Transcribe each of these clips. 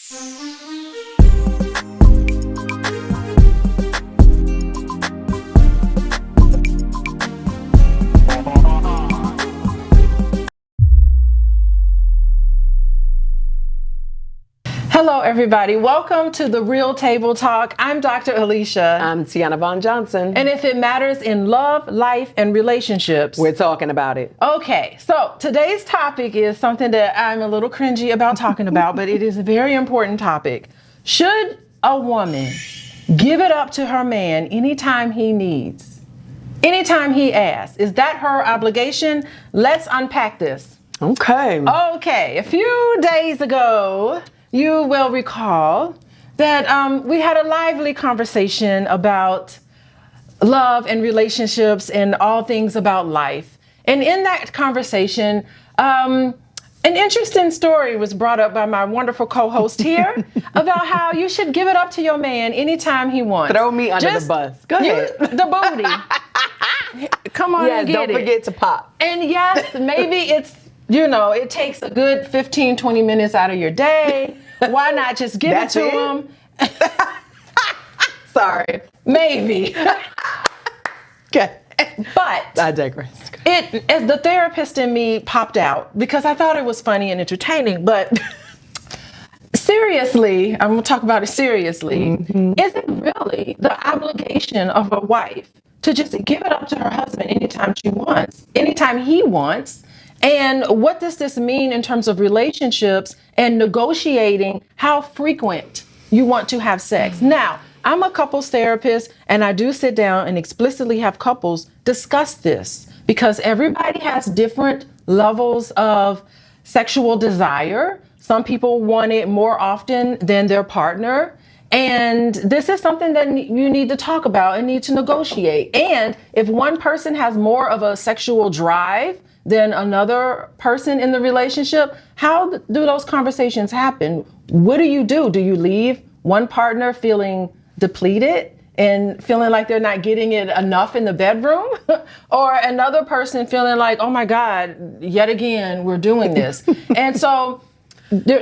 Hello, everybody. Welcome to the Real Table Talk. I'm Dr. Alicia. I'm Tiana Von Johnson. And if it matters in love, life, and relationships, we're talking about it. Okay, so today's topic is something that I'm a little cringy about talking about, but it is a very important topic. Should a woman give it up to her man anytime he needs? Anytime he asks? Is that her obligation? Let's unpack this. Okay. Okay, a few days ago, you will recall that we had a lively conversation about love and relationships and all things about life. And in that conversation, an interesting story was brought up by my wonderful co-host here about how you should give it up to your man anytime he wants. Throw me under the bus. Go ahead. The booty. Come on and get it. Don't forget to pop. And yes, maybe it's, it takes a good 15, 20 minutes out of your day. Why not just give it to him? Sorry. Maybe. Okay. But I digress. The therapist in me popped out because I thought it was funny and entertaining. But seriously, I'm going to talk about it seriously. Is it really the obligation of a wife to just give it up to her husband anytime he wants? And what does this mean in terms of relationships and negotiating how frequent you want to have sex? Now, I'm a couples therapist, and I do sit down and explicitly have couples discuss this because everybody has different levels of sexual desire. Some people want it more often than their partner. And this is something that you need to talk about and need to negotiate. And if one person has more of a sexual drive than another person in the relationship, how do those conversations happen? What do? Do you leave one partner feeling depleted and feeling like they're not getting it enough in the bedroom? Or another person feeling like, oh my God, yet again, we're doing this. And so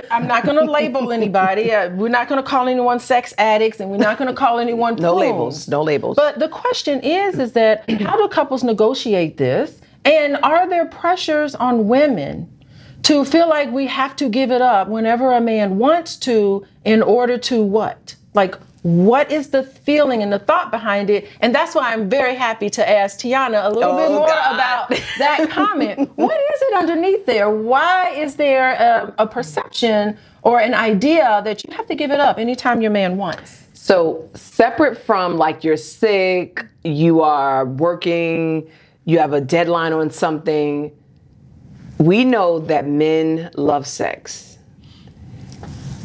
I'm not going to label anybody. We're not going to call anyone sex addicts, and we're not going to call anyone No labels. But the question is that how do couples negotiate this? And are there pressures on women to feel like we have to give it up whenever a man wants to in order to what? Like, what is the feeling and the thought behind it? And that's why I'm very happy to ask Tiana a little bit more about that comment. What is it underneath there? Why is there a perception or an idea that you have to give it up anytime your man wants? So separate from like you're sick, you are working, you have a deadline on something, we know that men love sex.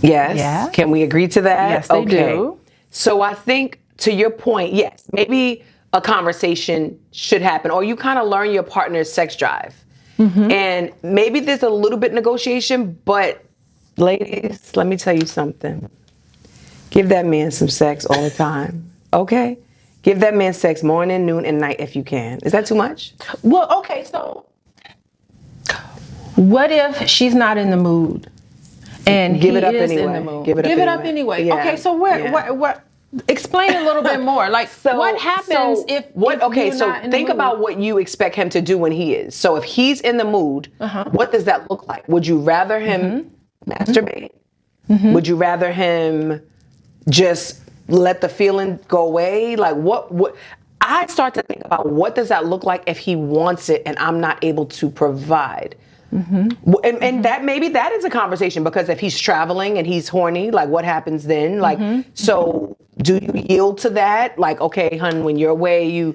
Yes. Yeah. Can we agree to that? Yes, they do. So I think to your point, yes, maybe a conversation should happen, or you kind of learn your partner's sex drive. And maybe there's a little bit negotiation, but ladies, let me tell you something. Give that man some sex all the time, okay? Give that man sex morning, noon, and night if you can. Is that too much? Well, okay, so what if she's not in the mood and give it up is anyway. in the mood? Give it up anyway. Yeah. Okay, so what? Explain a little bit more. Like, what happens if Okay, you're so not in think the mood? about what you expect him to do when he is. So if he's in the mood, what does that look like? Would you rather him masturbate? Would you rather him just let the feeling go away? Like what I start to think about, what does that look like if he wants it and I'm not able to provide? And that maybe that is a conversation, because if he's traveling and he's horny, like what happens then? Like, so do you yield to that? Like, okay, hun, when you're away,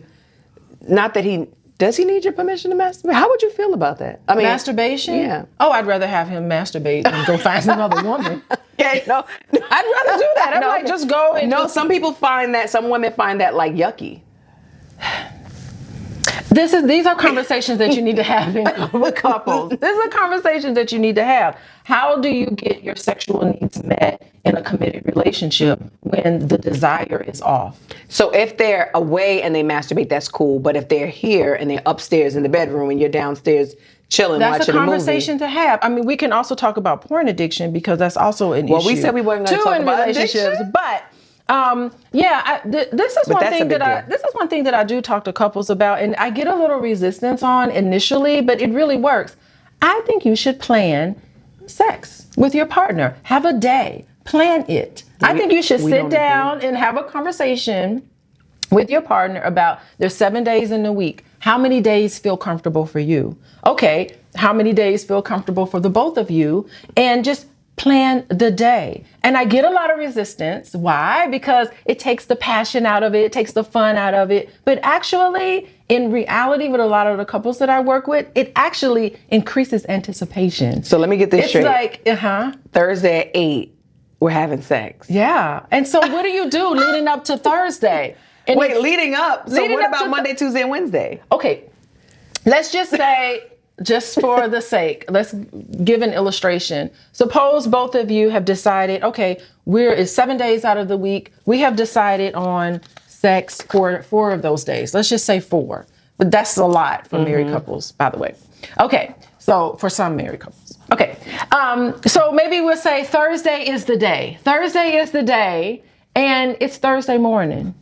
does he need your permission to masturbate? How would you feel about that? I mean, masturbation? Yeah. Oh, I'd rather have him masturbate than go find another woman. Okay, no. I'd rather do that. I'm like, just go and some people find that, some women find that like yucky. These are conversations that you need to have with couples. These are conversations that you need to have. How do you get your sexual needs met in a committed relationship when the desire is off? So if they're away and they masturbate, that's cool. But if they're here and they're upstairs in the bedroom and you're downstairs chilling, That's watching a a movie. conversation to have. I mean, we can also talk about porn addiction because that's also an issue. Well, we said we weren't going to talk about relationships, addiction. but this is one thing that I do talk to couples about, and I get a little resistance on initially, but it really works. I think you should plan sex with your partner. Have a day. Plan it. I think you should sit down and have a conversation with your partner about there's 7 days in the week. How many days feel comfortable for you? Okay, how many days feel comfortable for the both of you? And just plan the day. And I get a lot of resistance. Why? Because it takes the passion out of it. It takes the fun out of it. But actually, in reality, with a lot of the couples that I work with, it actually increases anticipation. So let me get this straight. It's like, Thursday at 8, we're having sex. Yeah. And so what do you do leading up to Thursday? And Wait, leading up? So what about Monday, Tuesday, and Wednesday? Okay. Let's just say, just for the sake, let's give an illustration. Suppose both of you have decided, okay, it's 7 days out of the week. We have decided on sex for 4 of those days. Let's just say 4. But that's a lot for married couples, by the way. Okay. So for some married couples. Okay. So maybe we'll say Thursday is the day. Thursday is the day, and it's Thursday morning.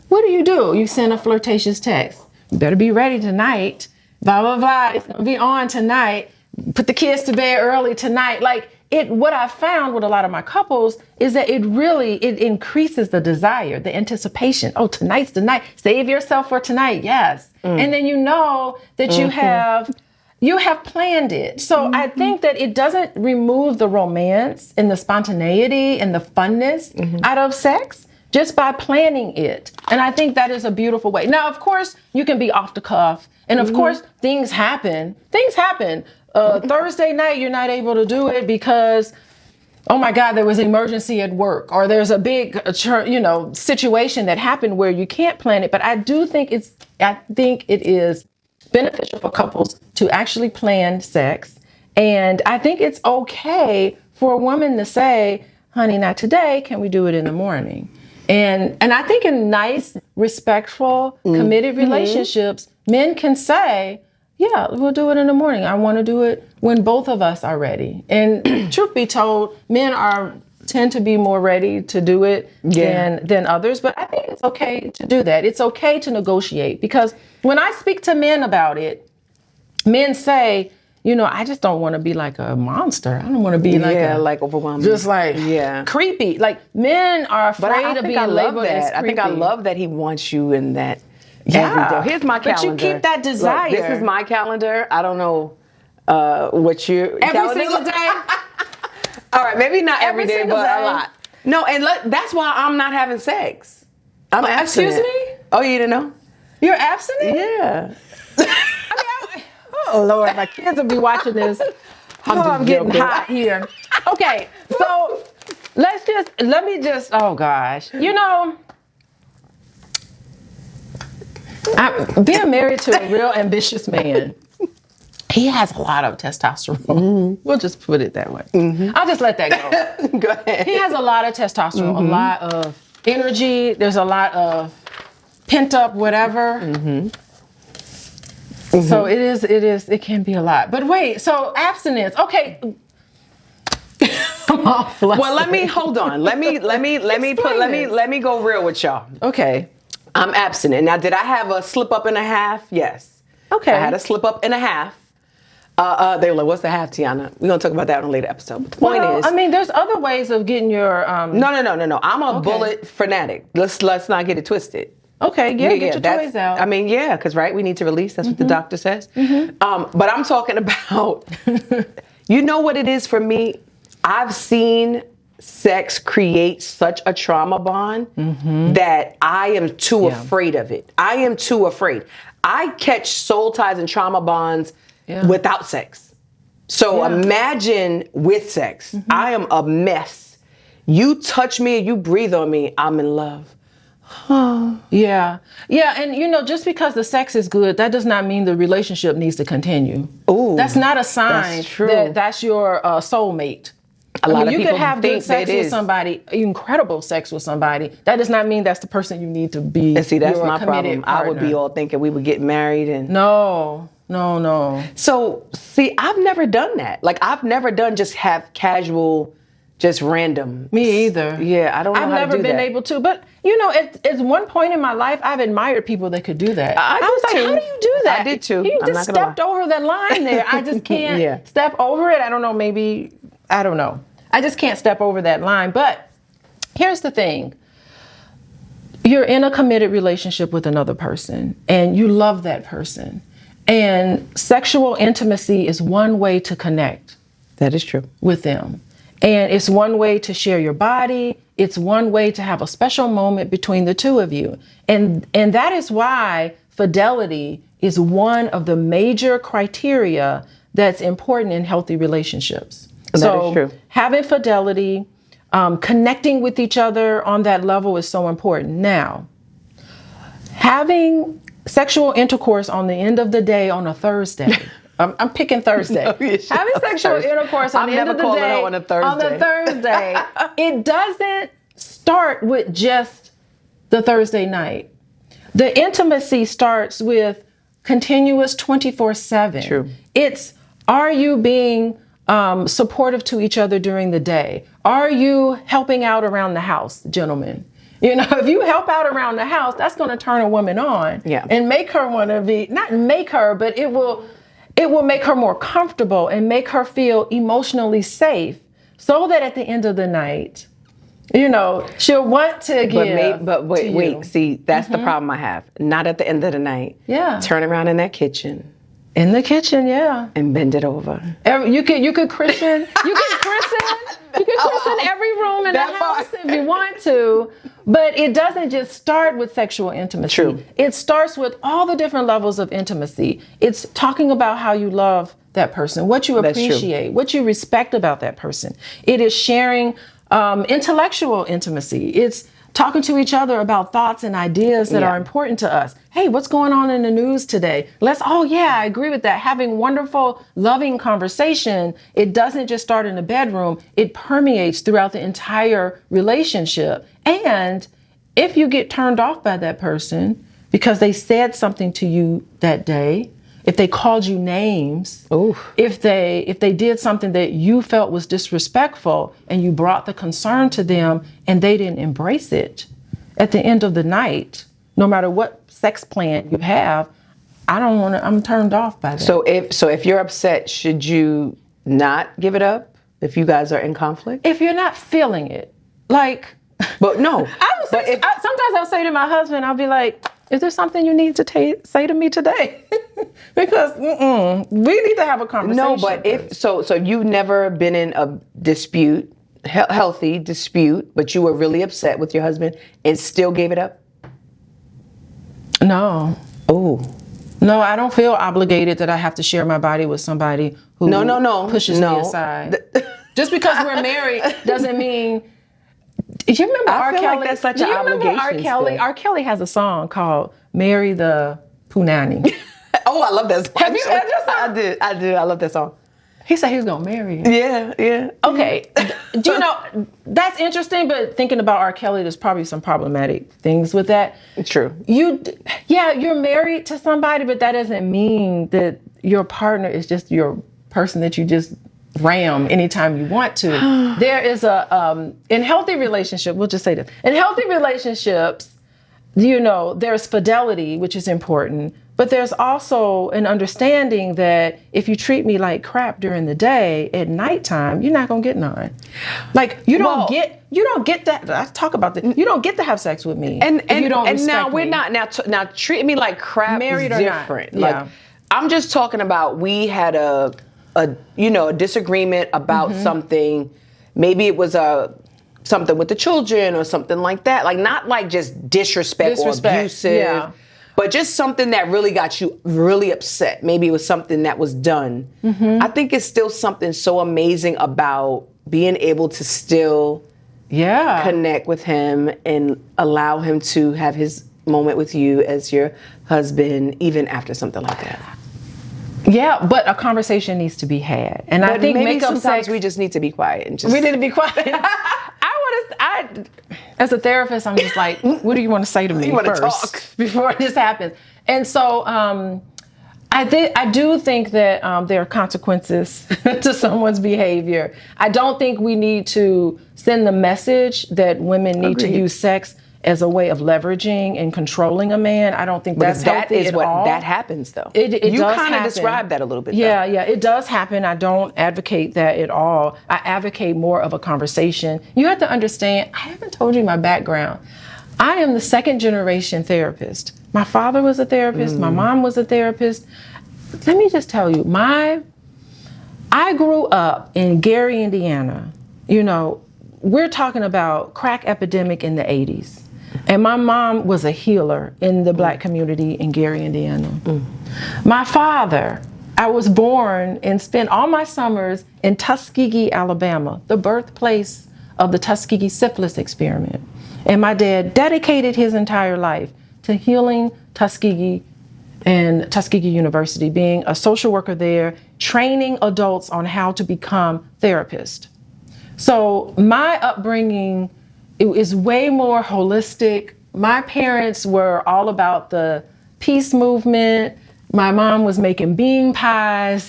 What do? You send a flirtatious text. You better be ready tonight. Blah, blah, blah. It's going to be on tonight. Put the kids to bed early tonight. What I found with a lot of my couples is that it increases the desire, the anticipation. Oh, tonight's the night. Save yourself for tonight. Yes. And then you know that you have planned it. So I think that it doesn't remove the romance and the spontaneity and the funness out of sex just by planning it. And I think that is a beautiful way. Now, of course, you can be off the cuff. And of course, things happen. Thursday night, you're not able to do it because, oh my God, there was an emergency at work, or there's a big, situation that happened where you can't plan it. But I think it is beneficial for couples to actually plan sex. And I think it's okay for a woman to say, honey, not today. Can we do it in the morning? And I think in nice, respectful, committed relationships, men can say, yeah, we'll do it in the morning. I want to do it when both of us are ready. And truth be told, men tend to be more ready to do it than others. But I think it's okay to do that. It's okay to negotiate, because when I speak to men about it, men say, I just don't want to be like a monster. I don't want to be like overwhelming. Just creepy. Like, men are afraid of being labeled as creepy. I think I love that he wants you in that every day. Here's my calendar. But you keep that desire. Look, this is my calendar. I don't know what your every single day. All right, maybe not every day, but a lot. No, and that's why I'm not having sex. I'm abstinent. Excuse me? Oh, you didn't know? You're abstinent? Yeah. Oh Lord, my kids will be watching this. I'm getting hot here. Okay, so let me just, oh gosh. Being married to a real ambitious man, he has a lot of testosterone. We'll just put it that way. I'll just let that go. Go ahead. He has a lot of testosterone, a lot of energy. There's a lot of pent up whatever. So it can be a lot. But wait, so abstinence. Okay. Well, let me go real with y'all. Okay. I'm abstinent. Now, did I have a slip up and a half? Yes. Okay. I had a slip up and a half. They were like, what's the half, Tiana? We're going to talk about that on a later episode. But the point is, I mean, there's other ways of getting your No. I'm a bullet fanatic. Let's not get it twisted. Okay, get your toys out. I mean, because we need to release. That's what the doctor says. But I'm talking about, you know what it is for me? I've seen sex create such a trauma bond that I am too afraid of it. I am too afraid. I catch soul ties and trauma bonds without sex. So imagine with sex. I am a mess. You touch me, you breathe on me, I'm in love. Yeah. And just because the sex is good, that does not mean the relationship needs to continue. Ooh, that's not a sign that that's your soulmate. A lot of you people could have think good sex with somebody, incredible sex with somebody. That does not mean that's the person you need to be. And see, that's your my committed problem. partner. I would be all thinking we would get married and no. No. So, see, I've never done that. Like, I've never done just have casual, just random. Me either. Yeah, I don't know I've how to never do been that. able to, but at one point in my life, I've admired people that could do that. I was did like, too. how do you do that? I did too. You I'm just not gonna stepped over that line there. I just can't Yeah. step over it. I don't know, maybe, I don't know. I just can't step over that line. But here's the thing. You're in a committed relationship with another person and you love that person. And sexual intimacy is one way to connect. That is true. With them. And it's one way to share your body. It's one way to have a special moment between the two of you. And that is why fidelity is one of the major criteria that's important in healthy relationships. That is true. Having fidelity, connecting with each other on that level is so important. Now, having sexual intercourse on the end of the day on a Thursday. I'm picking Thursday. No, Having sexual intercourse on the end of the day on a Thursday. It doesn't start with just the Thursday night. The intimacy starts with continuous 24/7. True. It's, are you being supportive to each other during the day? Are you helping out around the house, gentlemen? You know, if you help out around the house, that's going to turn a woman on and make her want to be, not make her, but it will make her more comfortable and make her feel emotionally safe so that at the end of the night, you know, she'll want to give. But wait, see, that's the problem I have. Not at the end of the night. Yeah. Turn around in that kitchen. In the kitchen, yeah. And bend it over. You could christen every room in the house if you want to. But it doesn't just start with sexual intimacy. True. It starts with all the different levels of intimacy. It's talking about how you love that person, what you appreciate, what you respect about that person. It is sharing intellectual intimacy. It's talking to each other about thoughts and ideas that are important to us. Hey, what's going on in the news today? I agree with that. Having wonderful, loving conversation. It doesn't just start in the bedroom. It permeates throughout the entire relationship. And if you get turned off by that person because they said something to you that day, if they called you names, if they did something that you felt was disrespectful and you brought the concern to them and they didn't embrace it, at the end of the night, no matter what sex plan you have, I'm turned off by that. So if you're upset, should you not give it up if you guys are in conflict? If you're not feeling it, like. But no. Sometimes I'll say to my husband, I'll be like, is there something you need to say to me today? Because we need to have a conversation. No, but so you've never been in a dispute, healthy dispute, but you were really upset with your husband and still gave it up? No. Oh. No, I don't feel obligated that I have to share my body with somebody who pushes me aside. Just because we're married doesn't mean. Do you remember R. Kelly? Like that's such an obligation. R. Kelly? Still. R. Kelly has a song called "Marry the Punani." Oh, I love that song. Have you heard that song? I do. I love that song. He said he was gonna marry her. Yeah. Okay. Do you know that's interesting? But thinking about R. Kelly, there's probably some problematic things with that. True. You're married to somebody, but that doesn't mean that your partner is just your person that you just ram anytime you want to. There is in healthy relationship, we'll just say this. In healthy relationships, there's fidelity, which is important, but there's also an understanding that if you treat me like crap during the day, at nighttime, you're not gonna get none. Like you don't get that. I talk about that. You don't get to have sex with me, and if you don't respect now we're me. not now treat me like crap. Married is or different. not. Like I'm just talking about we had a disagreement about something. Maybe it was something with the children or something like that. Like not like just disrespect or abusive, but just something that really got you really upset. Maybe it was something that was done. I think it's still something so amazing about being able to still connect with him and allow him to have his moment with you as your husband, even after something like that. Yeah, but a conversation needs to be had, and I think maybe sometimes we just need to we need to be quiet. As a therapist, I'm just like, what do you want to say to me first talk before this happens? And so, I I do think that there are consequences to someone's behavior. I don't think we need to send the message that women need to use sex as a way of leveraging and controlling a man. I don't think that's healthy at all. That happens, though. It you does kind of happen. described that a little bit. Yeah, it does happen. I don't advocate that at all. I advocate more of a conversation. You have to understand, I haven't told you my background. I am the second generation therapist. My father was a therapist. My mom was a therapist. Let me just tell you, I grew up in Gary, Indiana. You know, we're talking about crack epidemic in the 80s. And my mom was a healer in the Black community in Gary, Indiana. My father, I was born and spent all my summers in Tuskegee, Alabama, the birthplace of the Tuskegee syphilis experiment. And my dad dedicated his entire life to healing Tuskegee and Tuskegee University, being a social worker there, training adults on how to become therapists. So my upbringing, it is way more holistic. My parents were all about the peace movement. My mom was making bean pies,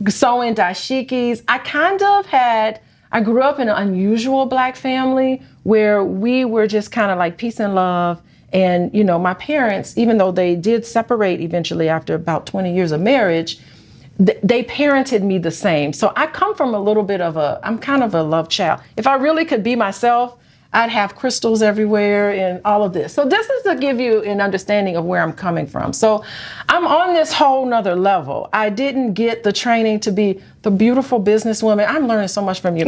sewing dashikis. I grew up in an unusual Black family where we were just kind of like peace and love. And, you know, my parents, even though they did separate eventually after about 20 years of marriage, they parented me the same. So I come from I'm kind of a love child. If I really could be myself, I'd have crystals everywhere and all of this. So this is to give you an understanding of where I'm coming from. So I'm on this whole nother level. I didn't get the training to be the beautiful businesswoman. I'm learning so much from you.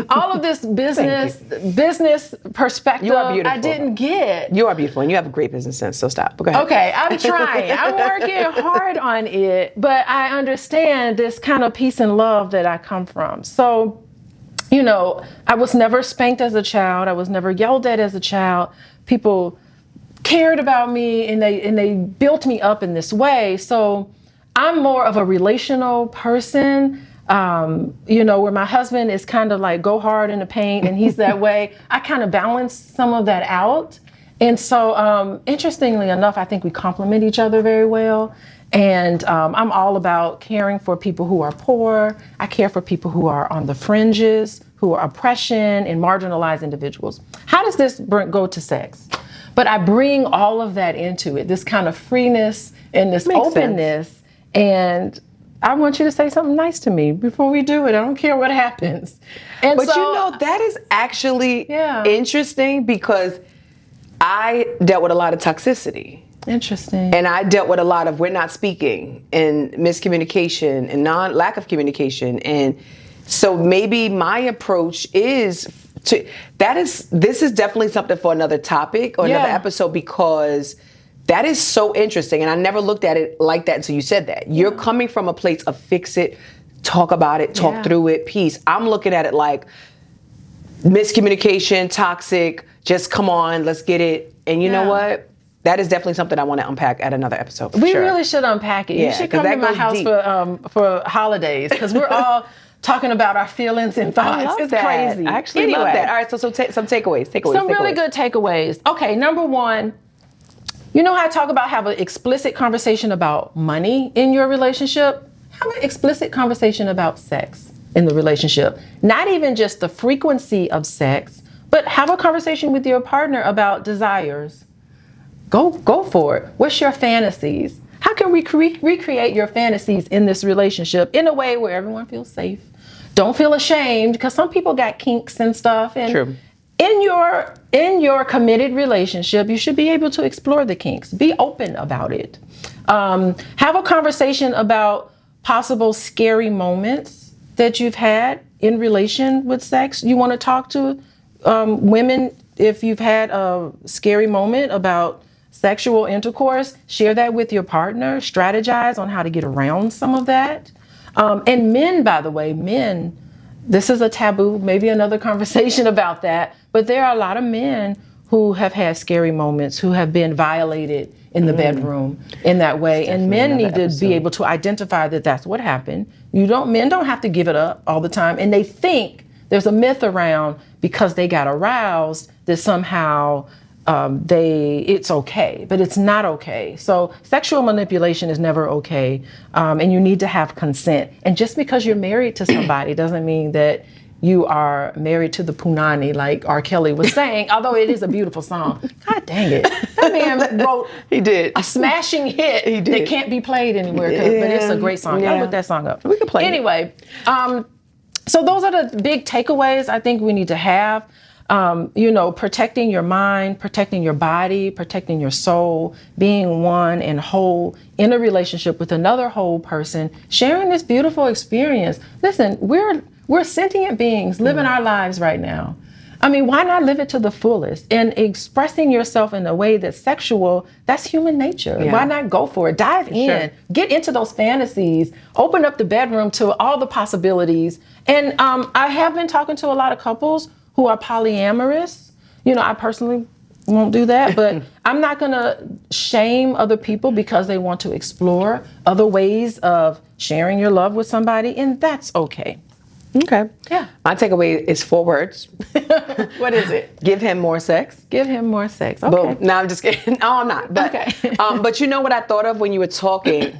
All of this business perspective, You are beautiful. I didn't get. You are beautiful, and you have a great business sense, so stop. Go ahead. Okay, I'm trying. I'm working hard on it, but I understand this kind of peace and love that I come from. So, you know, I was never spanked as a child. I was never yelled at as a child. People cared about me and they built me up in this way. So I'm more of a relational person, you know, where my husband is kind of like go hard in the paint and he's that way. I kind of balance some of that out. And so interestingly enough, I think we complement each other very well. And I'm all about caring for people who are poor. I care for people who are on the fringes, who are oppression and marginalized individuals. How does this go to sex? But I bring all of that into it, this kind of freeness and this openness. And I want you to say something nice to me before we do it. I don't care what happens. And but you know, that is actually interesting because I dealt with a lot of toxicity. Interesting. And I dealt with a lot of we're not speaking and miscommunication and lack of communication. And so maybe my approach is this is definitely something for another topic or another episode because that is so interesting. And I never looked at it like that until you said that. You're coming from a place of fix it, talk about it, talk through it, peace. I'm looking at it like miscommunication, toxic, just come on, let's get it. And you know what? That is definitely something I want to unpack at another episode. For we sure. really should unpack it. You should come to my house for holidays because we're all talking about our feelings and thoughts. I love it's that. crazy. I actually love that. All right, so some takeaways. Some really good takeaways. Okay, number one, you know how I talk about have an explicit conversation about money in your relationship? Have an explicit conversation about sex in the relationship. Not even just the frequency of sex, but have a conversation with your partner about desires. Go for it. What's your fantasies? How can we recreate your fantasies in this relationship in a way where everyone feels safe? Don't feel ashamed because some people got kinks and stuff. And True. In your committed relationship, you should be able to explore the kinks. Be open about it. Have a conversation about possible scary moments that you've had in relation with sex. You want to talk to women if you've had a scary moment about sexual intercourse, share that with your partner, strategize on how to get around some of that. And men, by the way, this is a taboo, maybe another conversation about that, but there are a lot of men who have had scary moments, who have been violated in the bedroom in that way. And men need to be able to identify that that's what happened. Men don't have to give it up all the time. And they think there's a myth around because they got aroused that somehow it's okay, but it's not okay. So sexual manipulation is never okay, and you need to have consent. And just because you're married to somebody doesn't mean that you are married to the punani, like R. Kelly was saying, although it is a beautiful song. God dang it. That man wrote a smashing hit that can't be played anywhere, but it's a great song. I'll look that song up. We can play anyway, so those are the big takeaways I think we need to have. Protecting your mind, protecting your body, protecting your soul, being one and whole in a relationship with another whole person, sharing this beautiful experience. Listen, we're sentient beings living our lives right now. I mean, why not live it to the fullest? And expressing yourself in a way that's sexual, that's human nature. Yeah. Why not go for it? Dive in, get into those fantasies, open up the bedroom to all the possibilities. And I have been talking to a lot of couples who are polyamorous. I personally won't do that, but I'm not gonna shame other people because they want to explore other ways of sharing your love with somebody, and that's okay. Okay. Yeah. My takeaway is 4 words. What is it? Give him more sex. Give him more sex. Okay. Boom. No, I'm just kidding. No, I'm not. But, okay. But you know what I thought of when you were talking?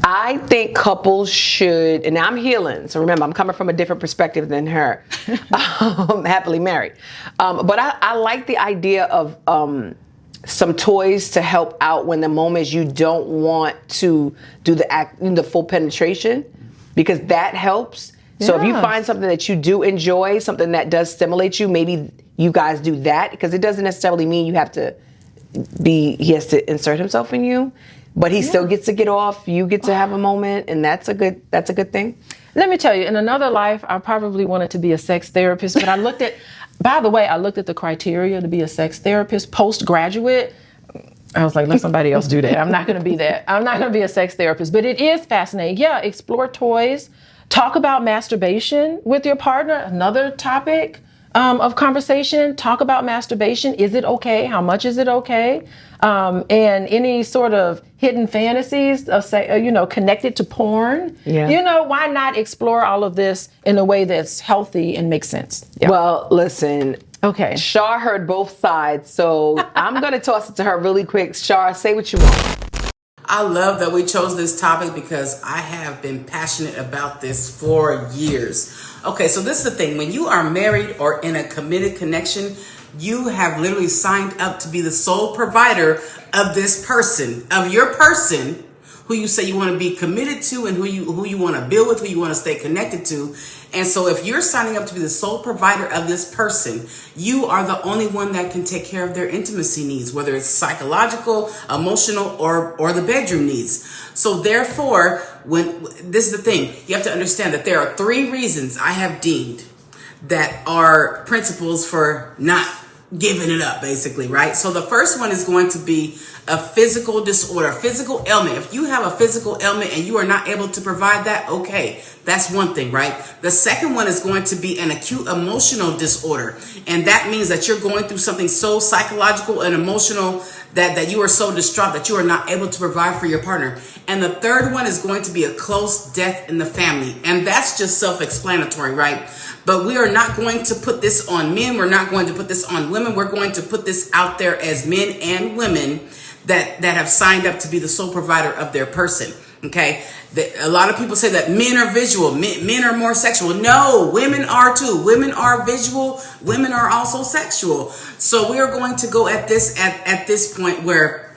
I think couples should, and I'm healing, so remember, I'm coming from a different perspective than her, happily married. But I like the idea of some toys to help out when the moments you don't want to do the full penetration, because that helps. Yeah. So if you find something that you do enjoy, something that does stimulate you, maybe you guys do that, because it doesn't necessarily mean he has to insert himself in you. But he still gets to get off. You get to have a moment, and that's a good thing. Let me tell you, in another life, I probably wanted to be a sex therapist. But I looked at the criteria to be a sex therapist postgraduate. I was like, let somebody else do that. I'm not going to be that. I'm not going to be a sex therapist. But it is fascinating. Yeah, explore toys. Talk about masturbation with your partner. Another topic of conversation. Talk about masturbation. Is it okay? How much is it okay? And any sort of hidden fantasies of connected to porn. Yeah. Why not explore all of this in a way that's healthy and makes sense? Yeah. Well, listen. Okay. Char heard both sides, so I'm going to toss it to her really quick. Char, say what you want. I love that we chose this topic because I have been passionate about this for years. Okay, so this is the thing. When you are married or in a committed connection, you have literally signed up to be the sole provider of this person, of your person who you say you want to be committed to and who you want to build with, who you want to stay connected to. And so if you're signing up to be the sole provider of this person, you are the only one that can take care of their intimacy needs, whether it's psychological, emotional, or the bedroom needs. So therefore, this is the thing, you have to understand that there are 3 reasons I have deemed that are principles for not giving it up, basically, right? So the first one is going to be a physical disorder, a physical ailment. If you have a physical ailment and you are not able to provide that, okay, that's one thing, right? The second one is going to be an acute emotional disorder. And that means that you're going through something so psychological and emotional that you are so distraught that you are not able to provide for your partner. And the third one is going to be a close death in the family. And that's just self-explanatory, right? But we are not going to put this on men. We're not going to put this on women. We're going to put this out there as men and women that have signed up to be the sole provider of their person. Okay. A lot of people say that men are visual, men are more sexual. No, women are too. Women are visual. Women are also sexual. So we are going to go at this point where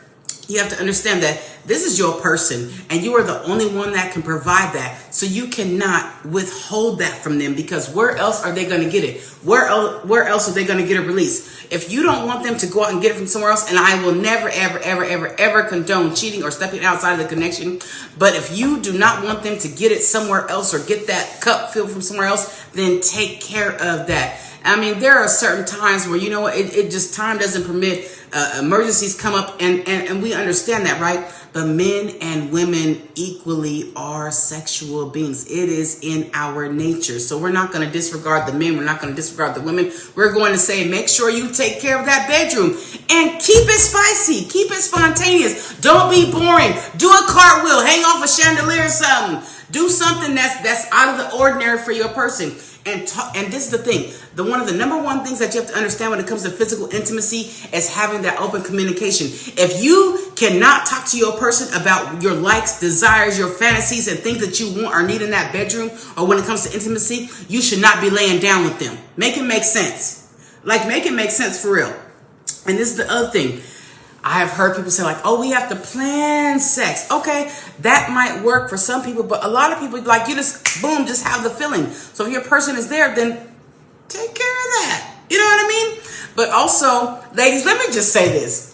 you have to understand that this is your person and you are the only one that can provide that. So you cannot withhold that from them, because where else are they going to get it? Where else are they going to get a release? If you don't want them to go out and get it from somewhere else, and I will never, ever, ever, ever, ever condone cheating or stepping outside of the connection. But if you do not want them to get it somewhere else or get that cup filled from somewhere else, then take care of that. I mean, there are certain times where, it just time doesn't permit. Emergencies come up and we understand that, right? But men and women equally are sexual beings. It is in our nature. So we're not going to disregard the men. We're not going to disregard the women. We're going to say, make sure you take care of that bedroom and keep it spicy. Keep it spontaneous. Don't be boring. Do a cartwheel. Hang off a chandelier or something. Do something that's out of the ordinary for your person. And this is the thing. One of the number one things that you have to understand when it comes to physical intimacy is having that open communication. If you cannot talk to your person about your likes, desires, your fantasies, and things that you want or need in that bedroom, or when it comes to intimacy, you should not be laying down with them. Make it make sense. Like, make it make sense for real. And this is the other thing. I have heard people say like, oh, we have to plan sex. Okay, that might work for some people, but a lot of people, like, you just, boom, just have the feeling. So if your person is there, then take care of that. You know what I mean? But also, ladies, let me just say this.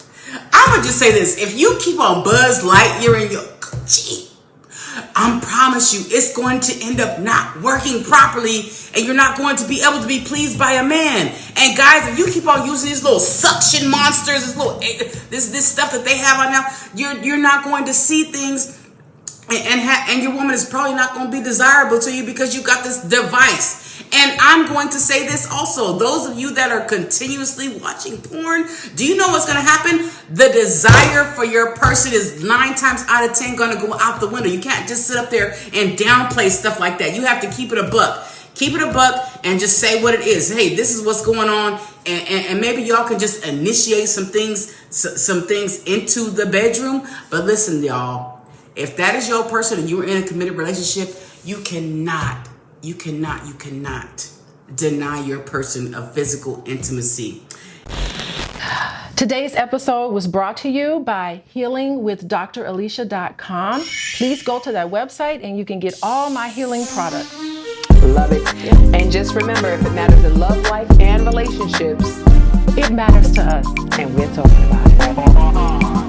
I'm going to just say this. If you keep on Buzz Lightyear in your, I promise you, it's going to end up not working properly, and you're not going to be able to be pleased by a man. And guys, if you keep on using these little suction monsters, this stuff that they have right now, you're not going to see things, and your woman is probably not going to be desirable to you because you got this device. And I'm going to say this also. Those of you that are continuously watching porn, do you know what's going to happen? The desire for your person is 9 times out of 10 going to go out the window. You can't just sit up there and downplay stuff like that. You have to keep it a buck. Keep it a buck and just say what it is. Hey, this is what's going on. And maybe y'all can just initiate some things into the bedroom. But listen, y'all, if that is your person and you're in a committed relationship, you cannot deny your person of physical intimacy. Today's episode was brought to you by healingwithdralicia.com. Please go to that website and you can get all my healing products. Love it. And just remember, if it matters in love, life, and relationships, it matters to us. And we're talking about it.